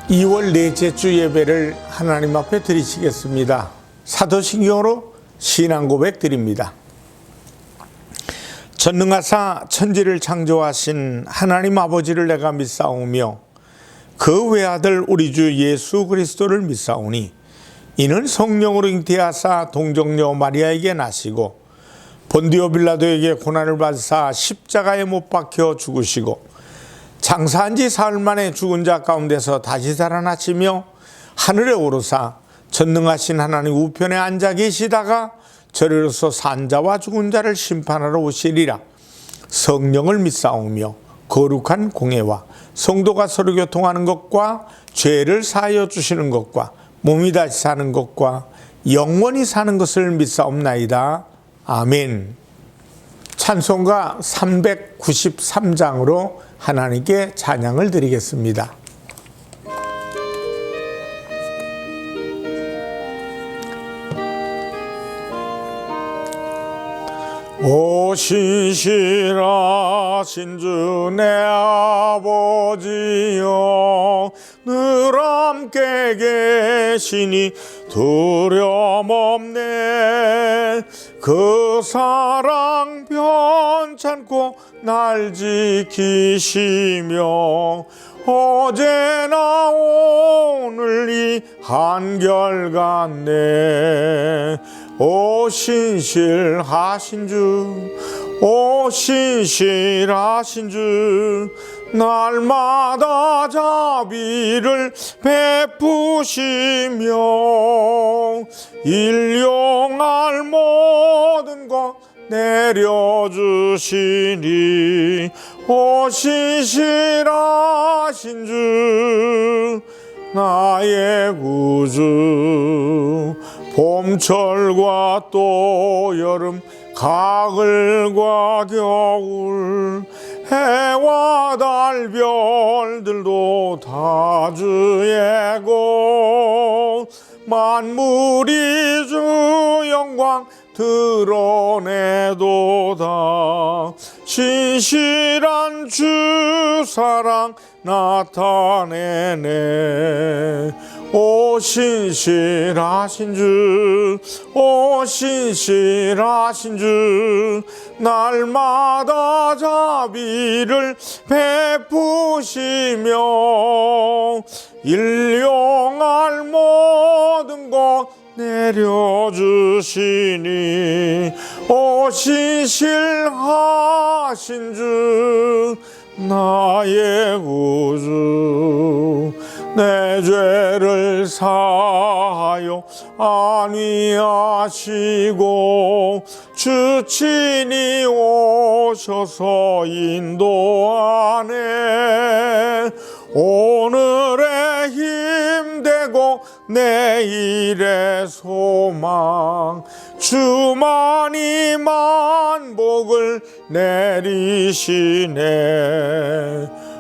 2월 넷째 주 예배를 하나님 앞에 드리시겠습니다. 사도신경으로 신앙 고백 드립니다. 전능하사 천지를 창조하신 하나님 아버지를 내가 믿사오며 그 외아들 우리 주 예수 그리스도를 믿사오니 이는 성령으로 잉태하사 동정녀 마리아에게 나시고 본디오 빌라도에게 고난을 받으사 십자가에 못 박혀 죽으시고 장사한 지 사흘 만에 죽은 자 가운데서 다시 살아나시며 하늘에 오르사 전능하신 하나님 우편에 앉아 계시다가 저리로서 산 자와 죽은 자를 심판하러 오시리라. 성령을 믿사오며 거룩한 공예와 성도가 서로 교통하는 것과 죄를 사하여 주시는 것과 몸이 다시 사는 것과 영원히 사는 것을 믿사옵나이다. 아멘. 찬송가 393장으로 하나님께 찬양을 드리겠습니다. 오 신실하신 주 내 아버지여 늘 함께 계시니 두려움 없네. 그 사랑 변찮고 날 지키시며 어제나 오늘이 한결같네. 오 신실하신 주, 오 신실하신 주, 날마다 자비를 베푸시며 일용할 모든 것 내려주시니 오 신실하신 주 나의 구주. 봄철과 또 여름 가을과 겨울 해와 달 별들도 다 주의 것 만물이 주 영광 드러내도다. 신실한 주 사랑 나타내네. 오 신실하신 주, 오 신실하신 주, 날마다 자비를 베푸시며 일용할 모든 것 내려주시니 오 신실하신 주 나의 구주. 내 죄를 사하여 안위하시고 주 친히 오셔서 인도하네. 오늘의 힘되고 내일의 소망 주만이 만복을 내리시네.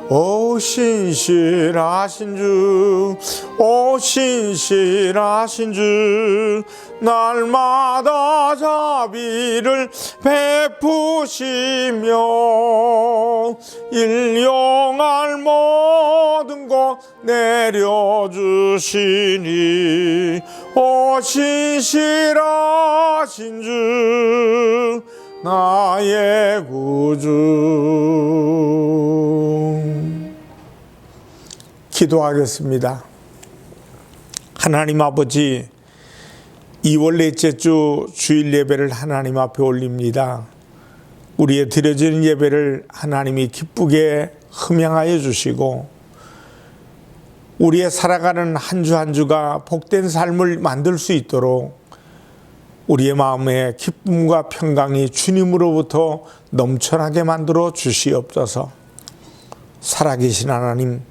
오 신실하신 주, 오 신실하신 주, 날마다 자비를 베푸시며 일용할 모든 것 내려주시니 오 신실하신 주 나의 구주. 기도하겠습니다. 하나님 아버지, 2월 넷째 주 주일 예배를 하나님 앞에 올립니다. 우리의 드려지는 예배를 하나님이 기쁘게 흠양하여 주시고 우리의 살아가는 한 주 한 주가 복된 삶을 만들 수 있도록 우리의 마음에 기쁨과 평강이 주님으로부터 넘쳐나게 만들어 주시옵소서. 살아계신 하나님,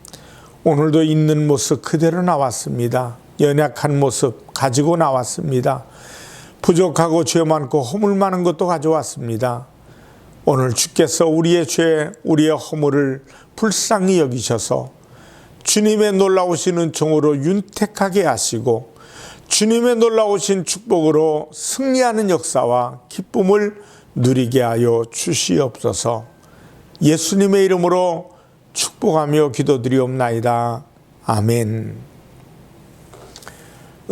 오늘도 있는 모습 그대로 나왔습니다. 연약한 모습 가지고 나왔습니다. 부족하고 죄 많고 허물 많은 것도 가져왔습니다. 오늘 주께서 우리의 죄, 우리의 허물을 불쌍히 여기셔서 주님의 놀라우신 은총으로 윤택하게 하시고 주님의 놀라우신 축복으로 승리하는 역사와 기쁨을 누리게 하여 주시옵소서. 예수님의 이름으로 축복하며 기도드리옵나이다. 아멘.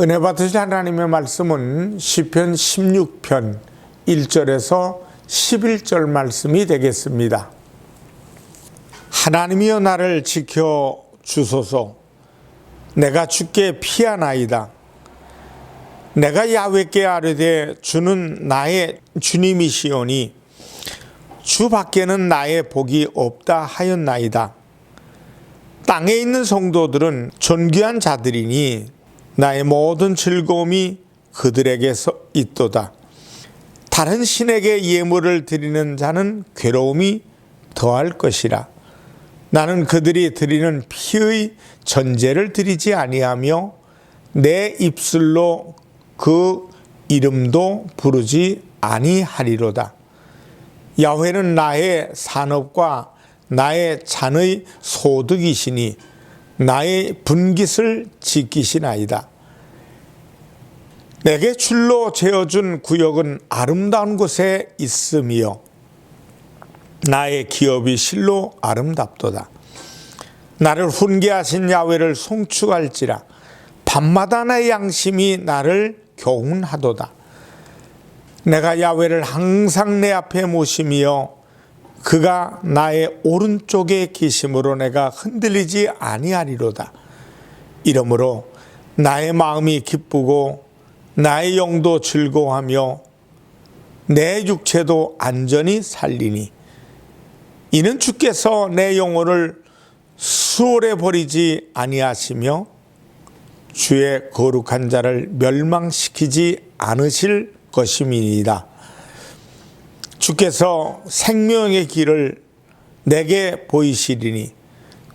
은혜 받으실 하나님의 말씀은 시편 16편 1절에서 11절 말씀이 되겠습니다. 하나님이여 나를 지켜 주소서. 내가 주께 피하나이다. 내가 야훼께 아뢰되 주는 나의 주님이시오니 주 밖에는 나의 복이 없다 하였나이다. 땅에 있는 성도들은 존귀한 자들이니 나의 모든 즐거움이 그들에게서 있도다. 다른 신에게 예물을 드리는 자는 괴로움이 더할 것이라. 나는 그들이 드리는 피의 전제를 드리지 아니하며 내 입술로 그 이름도 부르지 아니하리로다. 야훼는 나의 산업과 나의 잔의 소득이시니 나의 분깃을 지키시나이다. 내게 줄로 재어준 구역은 아름다운 곳에 있으며 나의 기업이 실로 아름답도다. 나를 훈계하신 야훼를 송축할지라. 밤마다 나의 양심이 나를 교훈하도다. 내가 야훼를 항상 내 앞에 모시며 그가 나의 오른쪽에 계심으로 내가 흔들리지 아니하리로다. 이러므로 나의 마음이 기쁘고 나의 영도 즐거워하며 내 육체도 안전히 살리니 이는 주께서 내 영혼을 수월해 버리지 아니하시며 주의 거룩한 자를 멸망시키지 않으실 것임이니이다. 주께서 생명의 길을 내게 보이시리니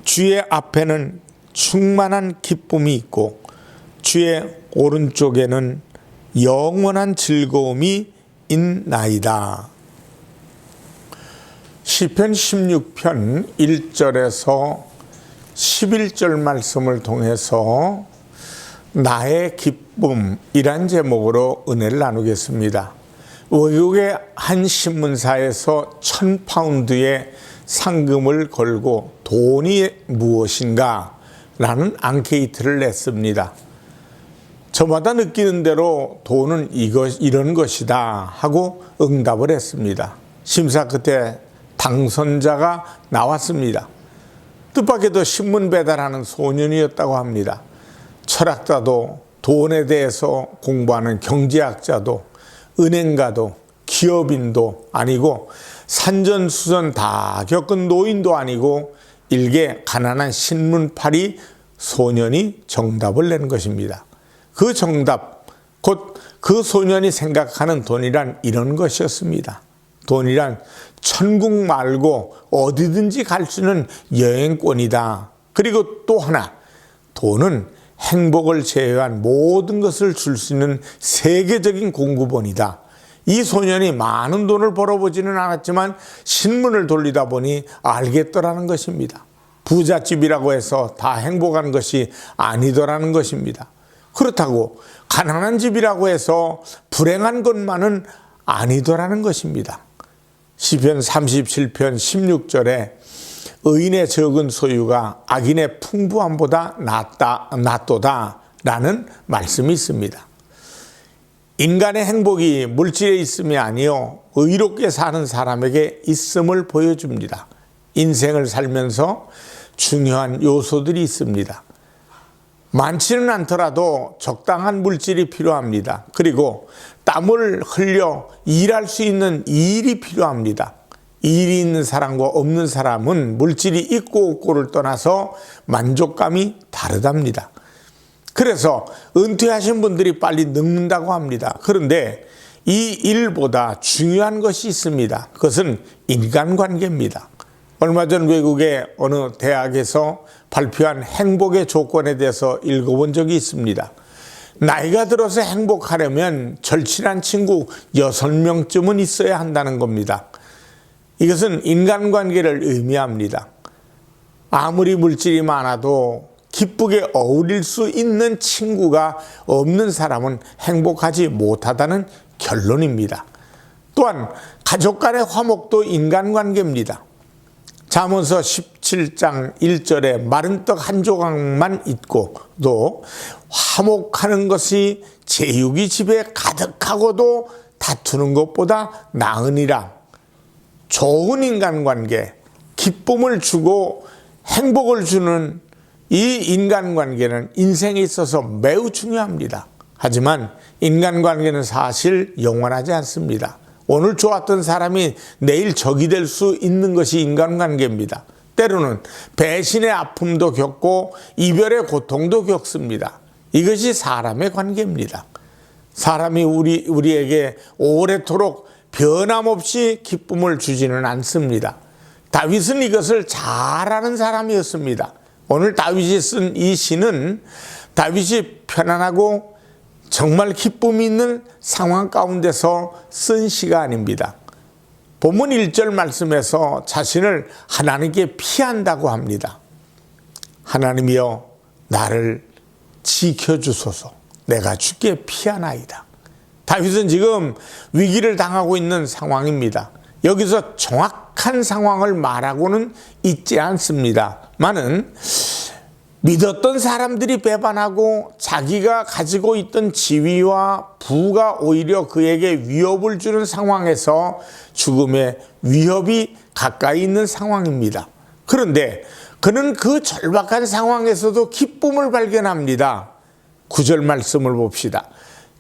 주의 앞에는 충만한 기쁨이 있고 주의 오른쪽에는 영원한 즐거움이 있나이다. 시편 16편 1절에서 11절 말씀을 통해서 나의 기쁨이란 제목으로 은혜를 나누겠습니다. 외국의 한 신문사에서 1000파운드의 상금을 걸고 돈이 무엇인가 라는 앙케이트를 냈습니다. 저마다 느끼는 대로 돈은 이런 것이다 하고 응답을 했습니다. 심사 끝에 당선자가 나왔습니다. 뜻밖에도 신문 배달하는 소년이었다고 합니다. 철학자도 돈에 대해서 공부하는 경제학자도 은행가도 기업인도 아니고 산전수전 다 겪은 노인도 아니고 일개 가난한 신문파리 소년이 정답을 낸 것입니다. 그 정답, 곧 그 소년이 생각하는 돈이란 이런 것이었습니다. 돈이란 천국 말고 어디든지 갈 수 있는 여행권이다. 그리고 또 하나, 돈은 행복을 제외한 모든 것을 줄 수 있는 세계적인 공급원이다. 이 소년이 많은 돈을 벌어보지는 않았지만 신문을 돌리다 보니 알겠더라는 것입니다. 부잣집이라고 해서 다 행복한 것이 아니더라는 것입니다. 그렇다고 가난한 집이라고 해서 불행한 것만은 아니더라는 것입니다. 시편 37편 16절에 의인의 적은 소유가 악인의 풍부함보다 낫도다 라는 말씀이 있습니다. 인간의 행복이 물질에 있음이 아니요 의롭게 사는 사람에게 있음을 보여줍니다. 인생을 살면서 중요한 요소들이 있습니다. 많지는 않더라도 적당한 물질이 필요합니다. 그리고 땀을 흘려 일할 수 있는 일이 필요합니다. 일이 있는 사람과 없는 사람은 물질이 있고 없고를 떠나서 만족감이 다르답니다. 그래서 은퇴하신 분들이 빨리 늙는다고 합니다. 그런데 이 일보다 중요한 것이 있습니다. 그것은 인간관계입니다. 얼마 전 외국의 어느 대학에서 발표한 행복의 조건에 대해서 읽어본 적이 있습니다. 나이가 들어서 행복하려면 절친한 친구 6명쯤은 있어야 한다는 겁니다. 이것은 인간관계를 의미합니다. 아무리 물질이 많아도 기쁘게 어울릴 수 있는 친구가 없는 사람은 행복하지 못하다는 결론입니다. 또한 가족 간의 화목도 인간관계입니다. 잠언서 17장 1절에 마른 떡 한 조각만 있고 또 화목하는 것이 제육이 집에 가득하고도 다투는 것보다 나으니라. 좋은 인간관계, 기쁨을 주고 행복을 주는 이 인간관계는 인생에 있어서 매우 중요합니다. 하지만 인간관계는 사실 영원하지 않습니다. 오늘 좋았던 사람이 내일 적이 될 수 있는 것이 인간관계입니다. 때로는 배신의 아픔도 겪고 이별의 고통도 겪습니다. 이것이 사람의 관계입니다. 사람이 우리에게 오래도록 변함없이 기쁨을 주지는 않습니다. 다윗은 이것을 잘 아는 사람이었습니다. 오늘 다윗이 쓴 이 시는 다윗이 편안하고 정말 기쁨이 있는 상황 가운데서 쓴 시가 아닙니다. 본문 1절 말씀에서 자신을 하나님께 피한다고 합니다. 하나님이여 나를 지켜주소서. 내가 주께 피하나이다. 다윗은 지금 위기를 당하고 있는 상황입니다. 여기서 정확한 상황을 말하고는 있지 않습니다만은 믿었던 사람들이 배반하고 자기가 가지고 있던 지위와 부가 오히려 그에게 위협을 주는 상황에서 죽음의 위협이 가까이 있는 상황입니다. 그런데 그는 그 절박한 상황에서도 기쁨을 발견합니다. 9절 말씀을 봅시다.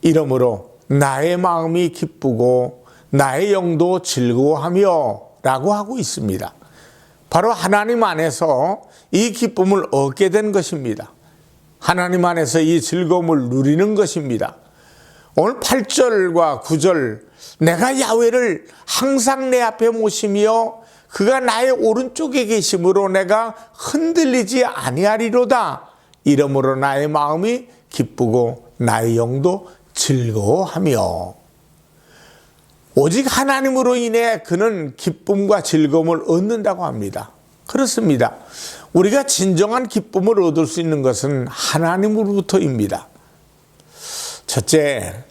이러므로 나의 마음이 기쁘고 나의 영도 즐거워하며 라고 하고 있습니다. 바로 하나님 안에서 이 기쁨을 얻게 된 것입니다. 하나님 안에서 이 즐거움을 누리는 것입니다. 오늘 8절과 9절 내가 야훼를 항상 내 앞에 모시며 그가 나의 오른쪽에 계심으로 내가 흔들리지 아니하리로다. 이러므로 나의 마음이 기쁘고 나의 영도 즐거워하며. 오직 하나님으로 인해 그는 기쁨과 즐거움을 얻는다고 합니다. 그렇습니다. 우리가 진정한 기쁨을 얻을 수 있는 것은 하나님으로부터입니다. 첫째,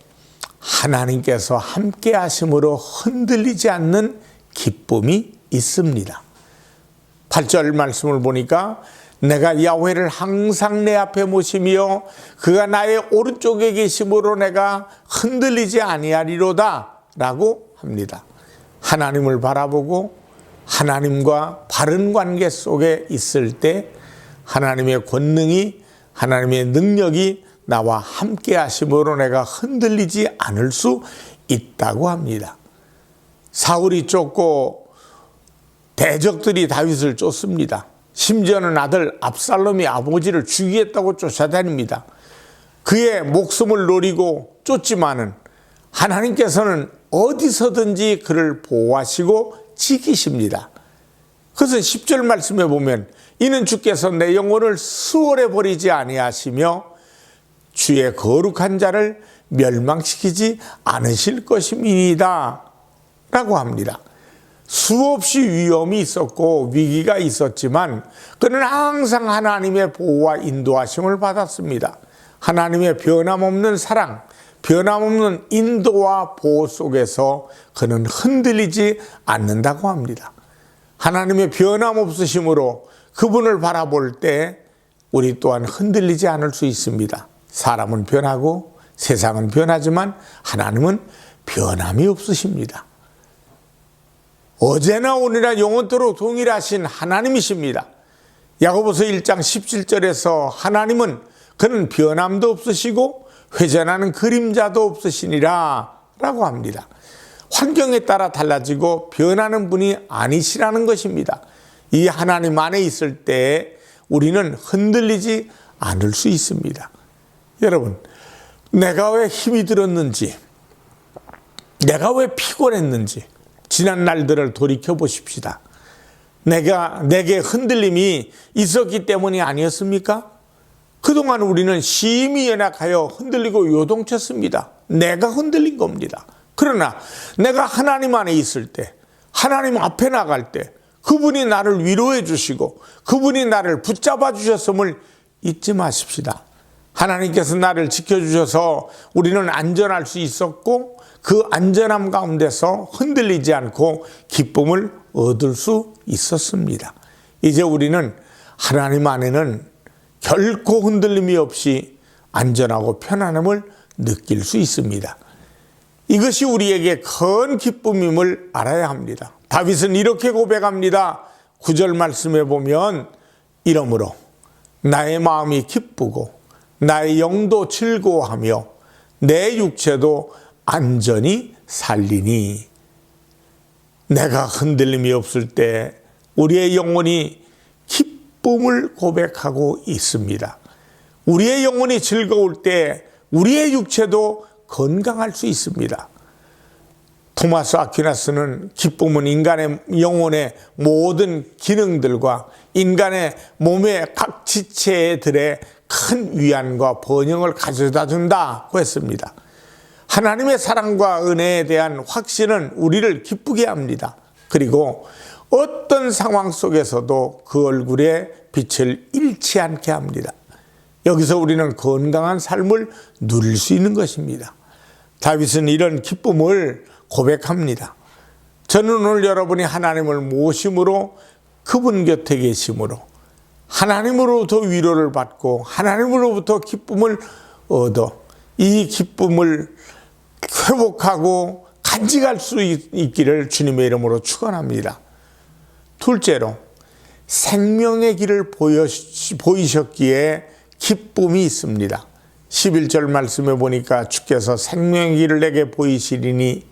하나님께서 함께 하심으로 흔들리지 않는 기쁨이 있습니다. 8절 말씀을 보니까 내가 야훼를 항상 내 앞에 모시며 그가 나의 오른쪽에 계심으로 내가 흔들리지 아니하리로다 라고 합니다. 하나님을 바라보고 하나님과 바른 관계 속에 있을 때 하나님의 권능이, 하나님의 능력이 나와 함께 하심으로 내가 흔들리지 않을 수 있다고 합니다. 사울이 쫓고 대적들이 다윗을 쫓습니다. 심지어는 아들 압살롬이 아버지를 죽이겠다고 쫓아다닙니다. 그의 목숨을 노리고 쫓지만은 하나님께서는 어디서든지 그를 보호하시고 지키십니다. 그것은 10절 말씀에 보면 이는 주께서 내 영혼을 수월해 버리지 아니하시며 주의 거룩한 자를 멸망시키지 않으실 것임이니이다 라고 합니다. 수없이 위험이 있었고 위기가 있었지만 그는 항상 하나님의 보호와 인도하심을 받았습니다. 하나님의 변함없는 사랑, 변함없는 인도와 보호 속에서 그는 흔들리지 않는다고 합니다. 하나님의 변함없으심으로 그분을 바라볼 때 우리 또한 흔들리지 않을 수 있습니다. 사람은 변하고 세상은 변하지만 하나님은 변함이 없으십니다. 어제나 오늘이나 영원토록 동일하신 하나님이십니다. 야고보서 1장 17절에서 하나님은 그는 변함도 없으시고 회전하는 그림자도 없으시니라 라고 합니다. 환경에 따라 달라지고 변하는 분이 아니시라는 것입니다. 이 하나님 안에 있을 때 우리는 흔들리지 않을 수 있습니다. 여러분, 내가 왜 힘이 들었는지, 내가 왜 피곤했는지 지난 날들을 돌이켜 보십시다. 내게 흔들림이 있었기 때문이 아니었습니까? 그동안 우리는 심히 연약하여 흔들리고 요동쳤습니다. 내가 흔들린 겁니다. 그러나 내가 하나님 안에 있을 때, 하나님 앞에 나갈 때 그분이 나를 위로해 주시고 그분이 나를 붙잡아 주셨음을 잊지 마십시다. 하나님께서 나를 지켜주셔서 우리는 안전할 수 있었고 그 안전함 가운데서 흔들리지 않고 기쁨을 얻을 수 있었습니다. 이제 우리는 하나님 안에는 결코 흔들림이 없이 안전하고 편안함을 느낄 수 있습니다. 이것이 우리에게 큰 기쁨임을 알아야 합니다. 다윗은 이렇게 고백합니다. 9절 말씀에 보면 이러므로 나의 마음이 기쁘고 나의 영도 즐거워하며 내 육체도 안전히 살리니. 내가 흔들림이 없을 때 우리의 영혼이 기쁨을 고백하고 있습니다. 우리의 영혼이 즐거울 때 우리의 육체도 건강할 수 있습니다. 토마스 아퀴나스는 기쁨은 인간의 영혼의 모든 기능들과 인간의 몸의 각 지체들의 큰 위안과 번영을 가져다 준다고 했습니다. 하나님의 사랑과 은혜에 대한 확신은 우리를 기쁘게 합니다. 그리고 어떤 상황 속에서도 그 얼굴에 빛을 잃지 않게 합니다. 여기서 우리는 건강한 삶을 누릴 수 있는 것입니다. 다윗은 이런 기쁨을 고백합니다. 저는 오늘 여러분이 하나님을 모심으로 그분 곁에 계심으로 하나님으로부터 위로를 받고 하나님으로부터 기쁨을 얻어 이 기쁨을 회복하고 간직할 수 있기를 주님의 이름으로 축원합니다. 둘째로 생명의 길을 보이셨기에 기쁨이 있습니다. 11절 말씀에 보니까 주께서 생명의 길을 내게 보이시리니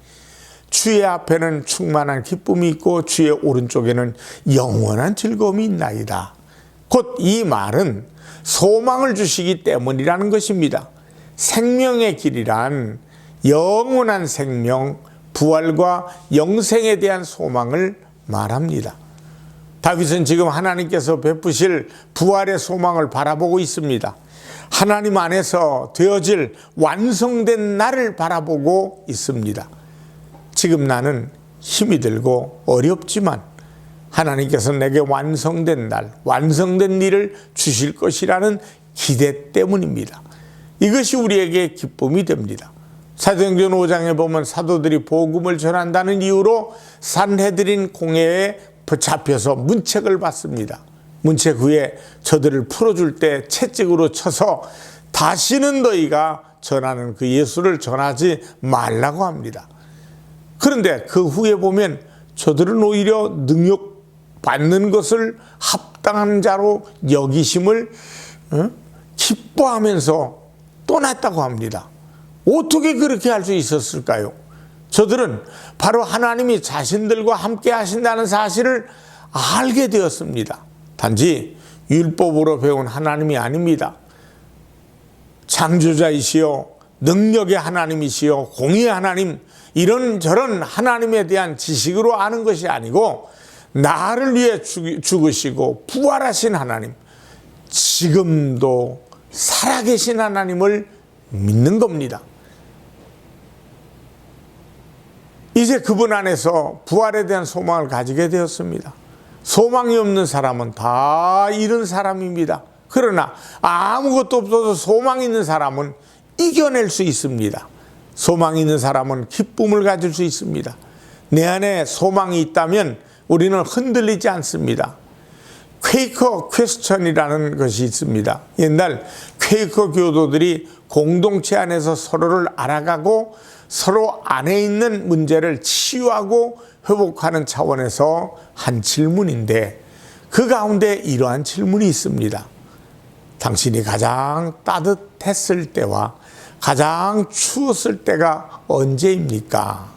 주의 앞에는 충만한 기쁨이 있고 주의 오른쪽에는 영원한 즐거움이 있나이다. 곧 이 말은 소망을 주시기 때문이라는 것입니다. 생명의 길이란 영원한 생명, 부활과 영생에 대한 소망을 말합니다. 다윗은 지금 하나님께서 베푸실 부활의 소망을 바라보고 있습니다. 하나님 안에서 되어질 완성된 나를 바라보고 있습니다. 지금 나는 힘이 들고 어렵지만 하나님께서 내게 완성된 날, 완성된 일을 주실 것이라는 기대 때문입니다. 이것이 우리에게 기쁨이 됩니다. 사도행전 5장에 보면 사도들이 복음을 전한다는 이유로 산헤드린 공회에 잡혀서 문책을 받습니다. 문책 후에 저들을 풀어줄 때 채찍으로 쳐서 다시는 너희가 전하는 그 예수를 전하지 말라고 합니다. 그런데 그 후에 보면 저들은 오히려 능욕받는 것을 합당한 자로 여기심을 기뻐하면서 떠났다고 합니다. 어떻게 그렇게 할 수 있었을까요? 저들은 바로 하나님이 자신들과 함께 하신다는 사실을 알게 되었습니다. 단지 율법으로 배운 하나님이 아닙니다. 창조자이시여 능력의 하나님이시여 공의의 하나님, 이런저런 하나님에 대한 지식으로 아는 것이 아니고 나를 위해 죽으시고 부활하신 하나님, 지금도 살아계신 하나님을 믿는 겁니다. 이제 그분 안에서 부활에 대한 소망을 가지게 되었습니다. 소망이 없는 사람은 다 잃은 사람입니다. 그러나 아무것도 없어도 소망이 있는 사람은 이겨낼 수 있습니다. 소망이 있는 사람은 기쁨을 가질 수 있습니다. 내 안에 소망이 있다면 우리는 흔들리지 않습니다. 퀘이커 퀘스천이라는 것이 있습니다. 옛날 퀘이커 교도들이 공동체 안에서 서로를 알아가고 서로 안에 있는 문제를 치유하고 회복하는 차원에서 한 질문인데 그 가운데 이러한 질문이 있습니다. 당신이 가장 따뜻했을 때와 가장 추웠을 때가 언제입니까?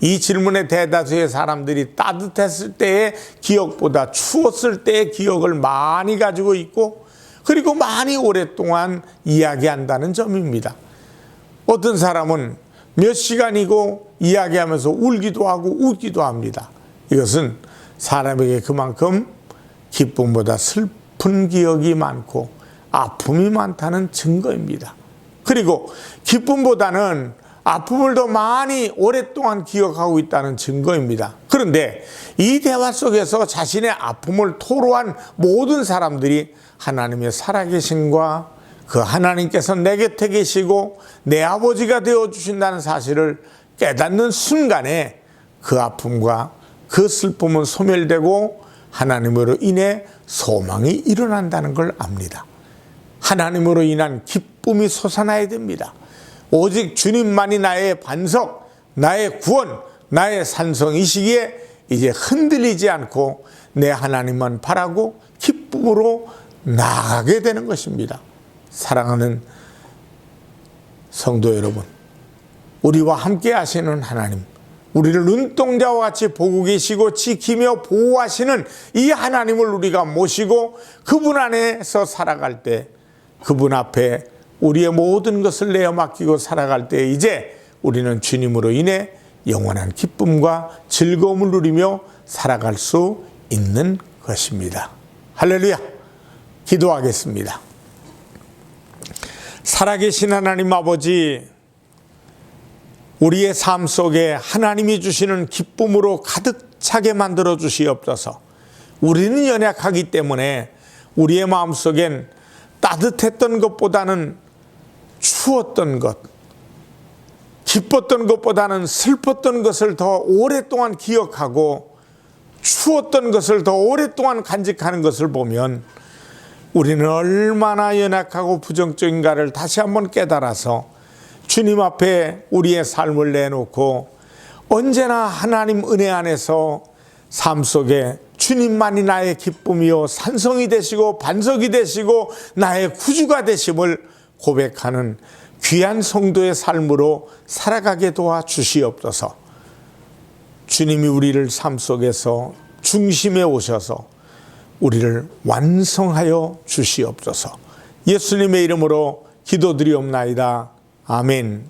이 질문에 대다수의 사람들이 따뜻했을 때의 기억보다 추웠을 때의 기억을 많이 가지고 있고 그리고 많이 오랫동안 이야기한다는 점입니다. 어떤 사람은 몇 시간이고 이야기하면서 울기도 하고 웃기도 합니다. 이것은 사람에게 그만큼 기쁨보다 슬픈 기억이 많고 아픔이 많다는 증거입니다. 그리고 기쁨보다는 아픔을 더 많이 오랫동안 기억하고 있다는 증거입니다. 그런데 이 대화 속에서 자신의 아픔을 토로한 모든 사람들이 하나님의 살아계심과 그 하나님께서 내 곁에 계시고 내 아버지가 되어주신다는 사실을 깨닫는 순간에 그 아픔과 그 슬픔은 소멸되고 하나님으로 인해 소망이 일어난다는 걸 압니다. 하나님으로 인한 기쁨이 솟아나야 됩니다. 오직 주님만이 나의 반석, 나의 구원, 나의 산성이시기에 이제 흔들리지 않고 내 하나님만 바라고 기쁨으로 나아가게 되는 것입니다. 사랑하는 성도 여러분, 우리와 함께 하시는 하나님, 우리를 눈동자와 같이 보고 계시고 지키며 보호하시는 이 하나님을 우리가 모시고 그분 안에서 살아갈 때, 그분 앞에 우리의 모든 것을 내어 맡기고 살아갈 때 이제 우리는 주님으로 인해 영원한 기쁨과 즐거움을 누리며 살아갈 수 있는 것입니다. 할렐루야! 기도하겠습니다. 살아계신 하나님 아버지, 우리의 삶 속에 하나님이 주시는 기쁨으로 가득 차게 만들어 주시옵소서. 우리는 연약하기 때문에 우리의 마음속엔 따뜻했던 것보다는 추웠던 것, 기뻤던 것보다는 슬펐던 것을 더 오랫동안 기억하고 추웠던 것을 더 오랫동안 간직하는 것을 보면 우리는 얼마나 연약하고 부정적인가를 다시 한번 깨달아서 주님 앞에 우리의 삶을 내놓고 언제나 하나님 은혜 안에서 삶 속에 주님만이 나의 기쁨이요 산성이 되시고 반석이 되시고 나의 구주가 되심을 고백하는 귀한 성도의 삶으로 살아가게 도와주시옵소서. 주님이 우리를 삶 속에서 중심에 오셔서 우리를 완성하여 주시옵소서. 예수님의 이름으로 기도드리옵나이다. 아멘.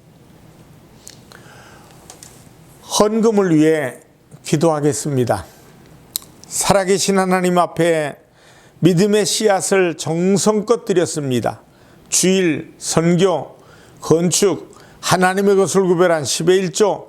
헌금을 위해 기도하겠습니다. 살아계신 하나님 앞에 믿음의 씨앗을 정성껏 드렸습니다. 주일, 선교, 건축, 하나님의 것을 구별한 10의 1조,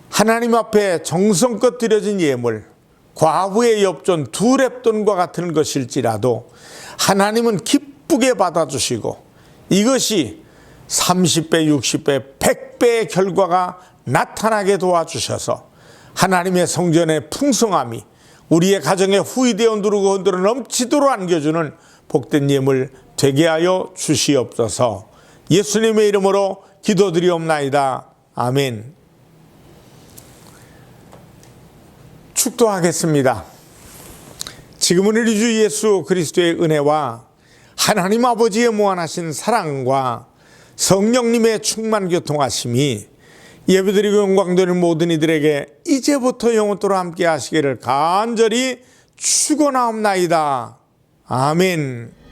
하나님 앞에 정성껏 드려진 예물, 과부의 엽전 2렙돈과 같은 것일지라도 하나님은 기쁘게 받아주시고 이것이 30배, 60배, 100배의 결과가 나타나게 도와주셔서 하나님의 성전의 풍성함이 우리의 가정에 후이되어 누르고 흔들어 넘치도록 안겨주는 복된 예물 되게 하여 주시옵소서. 예수님의 이름으로 기도드리옵나이다. 아멘. 축도하겠습니다. 지금은 우리 주 예수 그리스도의 은혜와 하나님 아버지의 무한하신 사랑과 성령님의 충만 교통하심이 예배드리고 영광드리는 모든 이들에게 이제부터 영원토록 함께 하시기를 간절히 축원하옵나이다. 아멘.